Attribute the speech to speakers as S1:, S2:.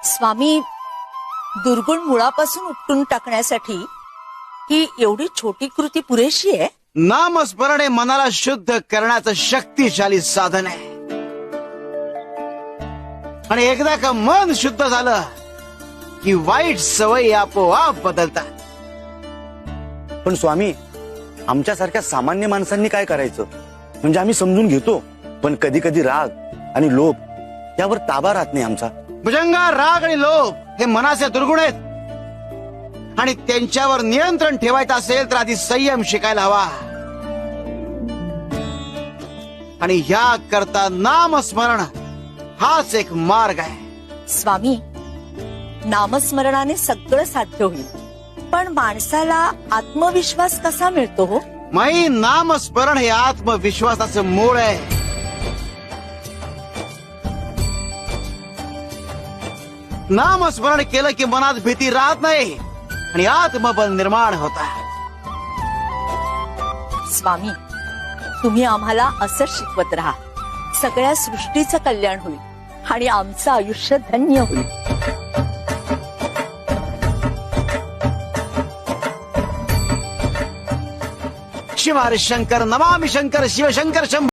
S1: स्वामी, दुर्गुण मुळापासून उपटून टाकण्यासाठी ही एवढी छोटी कृती पुरेशी आहे?
S2: नामस्मरण हे मनाला शुद्ध करण्याचं शक्तिशाली साधन आहे. आणि एकदा का मन शुद्ध झालं की वाईट सवयी आपोआप बदलतात.
S3: पण स्वामी, आमच्यासारख्या सामान्य माणसांनी काय करायचं? म्हणजे आम्ही समजून घेतो, पण कधी कधी राग आणि लोभ यावर ताबा राहत नाही आमचा.
S2: भुजंगा, राग आणि लोभ हे मनाचे दुर्गुण आहेत आणि त्यांच्यावर नियंत्रण ठेवायचं असेल तर आधी संयम शिकायला हवा. आणि ह्या करता नामस्मरण हाच एक मार्ग आहे.
S1: स्वामी, नामस्मरणाने सगळं साध्य होईल, पण माणसाला आत्मविश्वास कसा मिळतो हो?
S2: माई, नामस्मरण हे आत्मविश्वासाचं मूळ आहे. नामस्मरण केलं की मनात भीती राहत नाही आणि आत्मबल निर्माण होता.
S1: स्वामी, तुम्ही आम्हाला असंच शिकवत राहा. सगळ्या सृष्टीचं कल्याण होईल आणि आमचं आयुष्य धन्य होईल.
S2: शिव हरी शंकर, नमामि शंकर, शिवशंकर शंभो.